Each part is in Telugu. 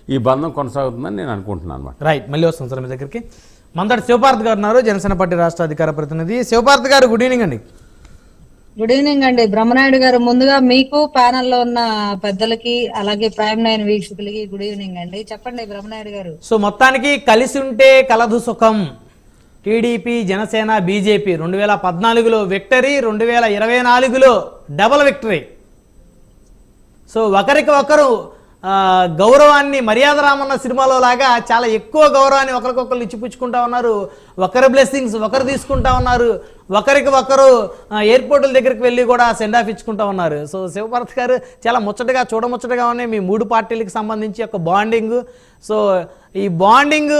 ఈ బంధం కొనసాగుతుందని నేను అనుకుంటున్నాను అన్నమాట. రైట్, మళ్ళీ వస్తాం సార్ మీ దగ్గరికి. మందటి శివపార్త్ గారు ఉన్నారు, జనసేన పార్టీ రాష్ట్ర అధికార ప్రతినిధి. శివపార్త్ గారు, గుడ్ ఈవినింగ్ అండి. గుడ్ ఈవినింగ్ అండి. బ్రహ్మనాయుడు గారు, ముందుగా మీకు ప్యానెల్లో ఉన్న పెద్దలకి అలాగే ప్రైమ్ 9 వీక్షకులకి గుడ్ ఈవినింగ్ అండి. చెప్పండి బ్రహ్మనాయుడు గారు. సో మొత్తానికి కలిసి ఉంటే కలదు సుఖం. టీడీపీ, జనసేన, బీజేపీ 2014లో విక్టరీ, 2024లో డబుల్ విక్టరీ. సో ఒకరికి ఒకరు గౌరవాన్ని, మర్యాద రామన్న సినిమాలో లాగా చాలా ఎక్కువ గౌరవాన్ని ఒకరికొకరు ఇచ్చిపుచ్చుకుంటా ఉన్నారు. ఒకరి బ్లెస్సింగ్స్ ఒకరు తీసుకుంటా ఉన్నారు. ఒకరికి ఒకరు ఎయిర్పోర్టుల దగ్గరికి వెళ్ళి కూడా సెండ్ ఆఫ్ ఇచ్చుకుంటా ఉన్నారు. సో శివపార్త్ గారు, చాలా ముచ్చటగా చూడముచ్చటగా ఉన్నాయి మీ 3 పార్టీలకు సంబంధించి ఒక బాండింగ్. సో ఈ బాండింగ్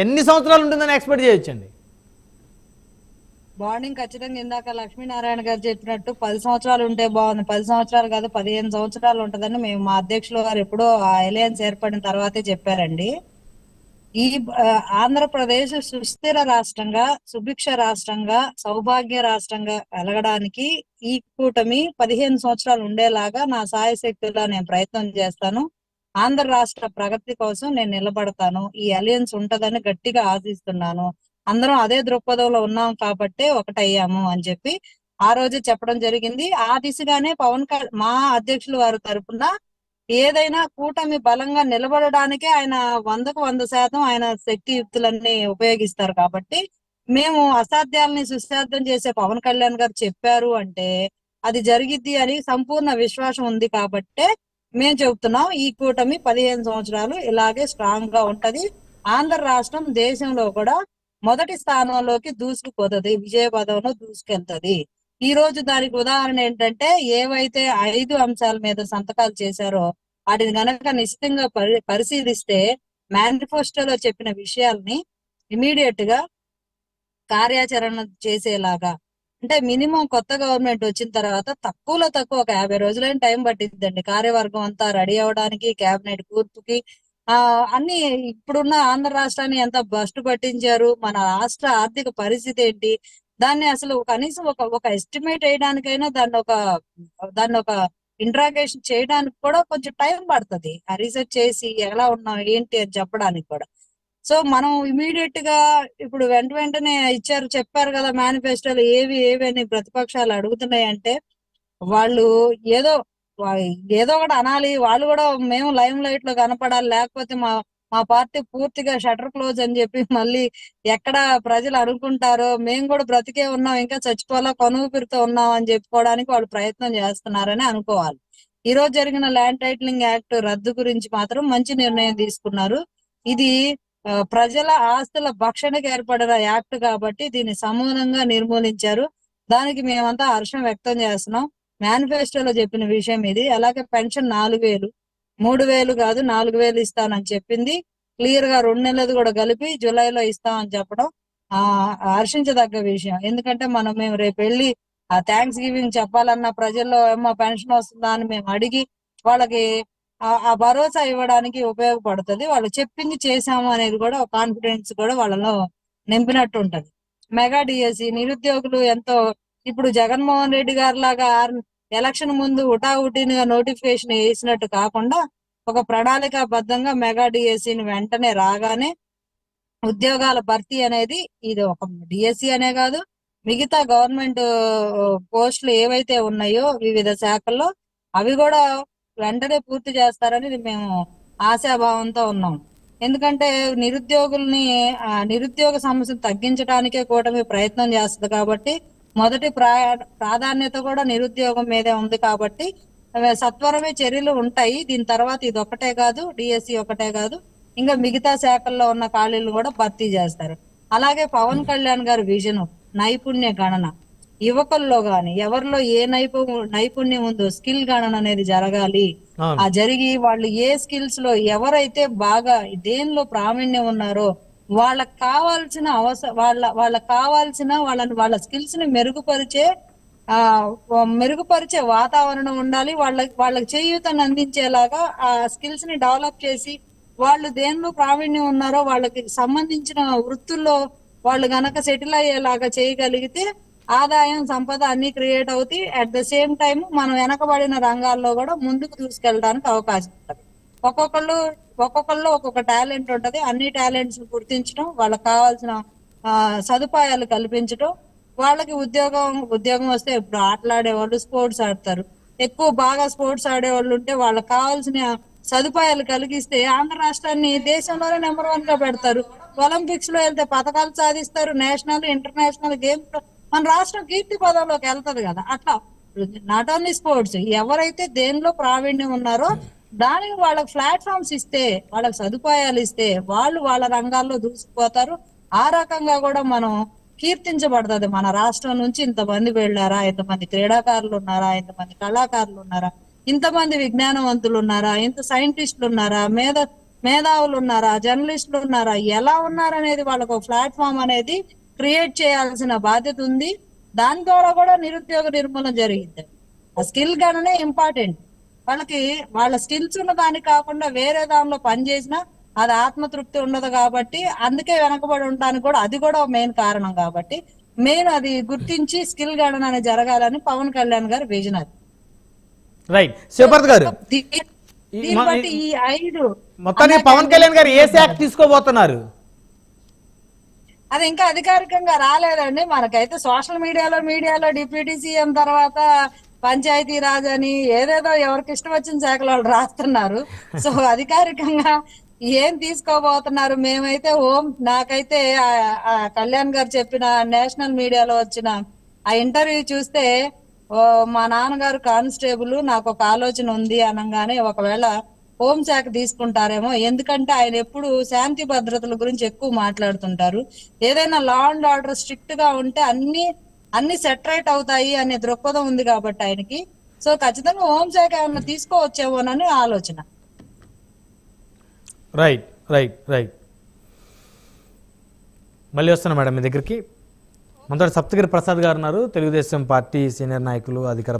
ఎన్ని సంవత్సరాలు ఉంటుందని ఎక్స్పెక్ట్ చేయొచ్చండి? బాండింగ్ ఖచ్చితంగా ఇందాక లక్ష్మీనారాయణ గారు చెప్పినట్టు 10 సంవత్సరాలు ఉంటే బాగుంది. 10 సంవత్సరాలు కాదు, 15 సంవత్సరాలు ఉంటదని మేము మా అధ్యక్షుల గారు ఎప్పుడో ఆ అలయన్స్ ఏర్పడిన తర్వాతే చెప్పారండి. ఈ ఆంధ్రప్రదేశ్ సుస్థిర రాష్ట్రంగా, సుభిక్ష రాష్ట్రంగా, సౌభాగ్య రాష్ట్రంగా వెలగడానికి ఈ కూటమి 15 సంవత్సరాలు ఉండేలాగా నా సాయశక్తులా నేను ప్రయత్నం చేస్తాను. ఆంధ్ర రాష్ట్ర ప్రగతి కోసం నేను నిలబడతాను. ఈ అలయన్స్ ఉంటదని గట్టిగా ఆశిస్తున్నాను. అందరం అదే దృక్పథంలో ఉన్నాం కాబట్టే ఒకటయ్యాము అని చెప్పి ఆ రోజు చెప్పడం జరిగింది. ఆ దిశగానే మా అధ్యక్షుల వారి తరపున ఏదైనా కూటమి బలంగా నిలబడడానికే ఆయన 100కు 100% ఆయన శక్తియుక్తులన్నీ ఉపయోగిస్తారు. కాబట్టి మేము అసాధ్యాలని సుసాధ్యం చేసే పవన్ కళ్యాణ్ గారు చెప్పారు అంటే అది జరిగిద్ది అని సంపూర్ణ విశ్వాసం ఉంది. కాబట్టే మేము చెబుతున్నాం, ఈ కూటమి 15 సంవత్సరాలు ఇలాగే స్ట్రాంగ్ గా ఉంటది. ఆంధ్ర రాష్ట్రం దేశంలో కూడా మొదటి స్థానంలోకి దూసుకుపోతుంది, విజయపదంలో దూసుకెళ్తది. ఈ రోజు దానికి ఉదాహరణ ఏంటంటే, ఏవైతే 5 అంశాల మీద సంతకాలు చేశారో వాటిని గనక నిశ్చితంగా పరిశీలిస్తే మేనిఫెస్టోలో చెప్పిన విషయాల్ని ఇమీడియట్ గా కార్యాచరణ చేసేలాగా, అంటే మినిమం కొత్త గవర్నమెంట్ వచ్చిన తర్వాత తక్కువలో తక్కువ ఒక 50 రోజులైన టైం పట్టిద్దండి కార్యవర్గం అంతా రెడీ అవడానికి, కేబినెట్ కూర్పుకి. అన్ని ఇప్పుడున్న ఆంధ్ర రాష్ట్రాన్ని ఎంత బస్టు పట్టించారు, మన రాష్ట్ర ఆర్థిక పరిస్థితి ఏంటి, దాన్ని అసలు కనీసం ఒక ఎస్టిమేట్ వేయడానికైనా దాన్ని ఒక ఇంట్రాగేషన్ చేయడానికి కూడా కొంచెం టైం పడుతుంది. ఆ రీసెర్చ్ చేసి ఎలా ఉన్నాం ఏంటి అని చెప్పడానికి కూడా. సో మనం ఇమీడియట్ గా ఇప్పుడు వెంటనే చెప్పారు కదా మేనిఫెస్టోలో ఏవి అని ప్రతిపక్షాలు అడుగుతున్నాయంటే, వాళ్ళు ఏదో ఒకటి అనాలి, వాళ్ళు కూడా మేము లైమ్ లైట్ లో కనపడాలి, లేకపోతే మా పార్టీ పూర్తిగా షటర్ క్లోజ్ అని చెప్పి మళ్ళీ ఎక్కడ ప్రజలు అనుకుంటారో మేము కూడా బ్రతికే ఉన్నాం, ఇంకా చచ్చిపోలా కొనుగుపిరితో ఉన్నాం అని చెప్పుకోవడానికి వాళ్ళు ప్రయత్నం చేస్తున్నారని అనుకోవాలి. ఈ రోజు జరిగిన ల్యాండ్ టైటిలింగ్ యాక్ట్ రద్దు గురించి మాత్రం మంచి నిర్ణయం తీసుకున్నారు. ఇది ప్రజల ఆస్తుల భక్షణకు ఏర్పడిన యాక్ట్ కాబట్టి దీన్ని సమూలంగా నిర్మూలించారు. దానికి మేమంతా హర్షం వ్యక్తం చేస్తున్నాం. మేనిఫెస్టోలో చెప్పిన విషయం ఇది. అలాగే పెన్షన్ 4000, 3000 కాదు 4000 ఇస్తానని చెప్పింది. క్లియర్ గా 2 నెలలు కూడా కలిపి జూలైలో ఇస్తామని చెప్పడం హర్షించదగ్గ విషయం. ఎందుకంటే మేము రేపు వెళ్ళి థ్యాంక్స్ గివింగ్ చెప్పాలన్న ప్రజల్లో ఏమో పెన్షన్ వస్తుందా అని మేము అడిగి వాళ్ళకి ఆ భరోసా ఇవ్వడానికి ఉపయోగపడుతుంది. వాళ్ళు చెప్పింది చేశాము అనేది కూడా కాన్ఫిడెన్స్ కూడా వాళ్ళలో నింపినట్టు ఉంటది. మెగా డిఎస్సి నిరుద్యోగులు ఎంతో ఇప్పుడు జగన్మోహన్ రెడ్డి గారి లాగా ఎలక్షన్ ముందు హుటాహుటినిగా నోటిఫికేషన్ వేసినట్టు కాకుండా ఒక ప్రణాళికాబద్ధంగా మెగా డిఎస్సిని వెంటనే రాగానే ఉద్యోగాల భర్తీ అనేది, ఇది ఒక డిఎస్సి అనే కాదు మిగతా గవర్నమెంట్ పోస్టులు ఏవైతే ఉన్నాయో వివిధ శాఖల్లో అవి కూడా వెంటనే పూర్తి చేస్తారని మేము ఆశాభావంతో ఉన్నాం. ఎందుకంటే నిరుద్యోగ సమస్యను తగ్గించడానికే కూటమి ప్రయత్నం చేస్తుంది. కాబట్టి మొదటి ప్రాధాన్యత కూడా నిరుద్యోగం మీదే ఉంది. కాబట్టి సత్వరమే చర్యలు ఉంటాయి. దీని తర్వాత ఇది ఒకటే కాదు, డిఎస్సి ఒకటే కాదు, ఇంకా మిగతా శాఖల్లో ఉన్న ఖాళీలు కూడా భర్తీ చేస్తారు. అలాగే పవన్ కళ్యాణ్ గారి విజన్ నైపుణ్య గణన, యువకుల్లో గాని ఎవరిలో ఏ నైపుణ్యం ఉందో స్కిల్ గణన అనేది జరగాలి. ఆ జరిగి వాళ్ళు ఏ స్కిల్స్ లో ఎవరైతే బాగా దేనిలో ప్రావీణ్యం ఉన్నారో వాళ్ళకి కావాల్సిన వాళ్ళ స్కిల్స్ ని మెరుగుపరిచే వాతావరణం ఉండాలి. వాళ్ళకి చేయూతను అందించేలాగా ఆ స్కిల్స్ ని డెవలప్ చేసి వాళ్ళు దేనిలో ప్రావీణ్యం ఉన్నారో వాళ్ళకి సంబంధించిన వృత్తుల్లో వాళ్ళు గనక సెటిల్ అయ్యేలాగా చేయగలిగితే ఆదాయం, సంపద అన్ని క్రియేట్ అవుతాయి. అట్ ద సేమ్ టైం మనం వెనకబడిన రంగాల్లో కూడా ముందుకు తీసుకెళ్ళడానికి అవకాశం ఉంటుంది. ఒక్కొక్కళ్ళు ఒక్కొక్క టాలెంట్ ఉంటది. అన్ని టాలెంట్స్ గుర్తించడం, వాళ్ళకి కావాల్సిన సదుపాయాలు కల్పించడం, వాళ్ళకి ఉద్యోగం వస్తే ఇప్పుడు ఆటలాడే వాళ్ళు స్పోర్ట్స్ ఆడతారు. ఎక్కువ బాగా స్పోర్ట్స్ ఆడే వాళ్ళు ఉంటే వాళ్ళకి కావాల్సిన సదుపాయాలు కలిగిస్తే ఆంధ్ర రాష్ట్రాన్ని దేశంలోనే నెంబర్ 1 గా పెడతారు. ఒలింపిక్స్ లో వెళ్తే పథకాలు సాధిస్తారు. నేషనల్ ఇంటర్నేషనల్ గేమ్స్ లో మన రాష్ట్రం కీర్తి పదంలోకి వెళ్తది కదా. అట్లా నాట్ ఓన్లీ స్పోర్ట్స్, ఎవరైతే దేనిలో ప్రావీణ్యం ఉన్నారో దానికి వాళ్ళకి ప్లాట్ఫామ్స్ ఇస్తే, వాళ్ళకి సదుపాయాలు ఇస్తే వాళ్ళు వాళ్ళ రంగాల్లో దూసుకుపోతారు. ఆ రకంగా కూడా మనం కీర్తించబడుతుంది. మన రాష్ట్రం నుంచి ఇంతమంది వెళ్ళారా, ఇంతమంది క్రీడాకారులు ఉన్నారా, ఇంతమంది కళాకారులు ఉన్నారా, ఇంతమంది విజ్ఞానవంతులు ఉన్నారా, ఇంత సైంటిస్టులు ఉన్నారా, మేధావులు ఉన్నారా, జర్నలిస్టులు ఉన్నారా, ఎలా ఉన్నారనేది వాళ్ళకు ప్లాట్ఫామ్ అనేది క్రియేట్ చేయాల్సిన బాధ్యత ఉంది. దాని ద్వారా కూడా నిరుద్యోగ నిర్మూలన జరిగింది. ఆ స్కిల్ గణనే ఇంపార్టెంట్. వాళ్ళకి వాళ్ళ స్కిల్స్ ఉన్న దానికి కాకుండా వేరే దానిలో పని చేసినా అది ఆత్మతృప్తి ఉండదు. కాబట్టి అందుకే వెనకబడి ఉండడానికి కూడా అది కూడా మెయిన్ కారణం. కాబట్టి మెయిన్ అది గుర్తించి స్కిల్ గణన అనేది జరగాలని పవన్ కళ్యాణ్ గారి విజన్ అది. రైట్. శివభారత్ గారు, దీన్ని బట్టి ఈ 5 మొత్తానికి పవన్ కళ్యాణ్ గారు ఏ శాఖ తీసుకోబోతున్నారు? అది ఇంకా అధికారికంగా రాలేదండి. మనకైతే సోషల్ మీడియాలో డిప్యూటీ సీఎం తర్వాత పంచాయతీ రాజ్ అని ఏదేదో ఎవరికి ఇష్టం వచ్చిన శాఖలు వాళ్ళు రాస్తున్నారు. సో అధికారికంగా ఏం తీసుకోబోతున్నారు? మేమైతే నాకైతే ఆ కళ్యాణ్ గారు చెప్పిన నేషనల్ మీడియాలో వచ్చిన ఆ ఇంటర్వ్యూ చూస్తే మా నాన్నగారు కానిస్టేబుల్, నాకు ఒక ఆలోచన ఉంది అనగానే ఒకవేళ హోంశాఖ తీసుకుంటారేమో. ఎందుకంటే ఆయన ఎప్పుడు శాంతి భద్రతల గురించి ఎక్కువ మాట్లాడుతుంటారు. ఏదైనా లా అండ్ ఆర్డర్ స్ట్రిక్ట్ గా ఉంటే అన్ని సెటరేట్ అవుతాయి అనే దృక్పథం ఉంది కాబట్టి ఆయనకి. సో ఖచ్చితంగా హోంశాఖ ఏమన్నా తీసుకోవచ్చేమోనని ఆలోచన. Right right right. మళ్ళీ వస్తున్నా మేడం మీ దగ్గరికి. మొదటి సప్తగిరి ప్రసాద్ గారు ఉన్నారు, తెలుగుదేశం పార్టీ సీనియర్ నాయకులు, అధికార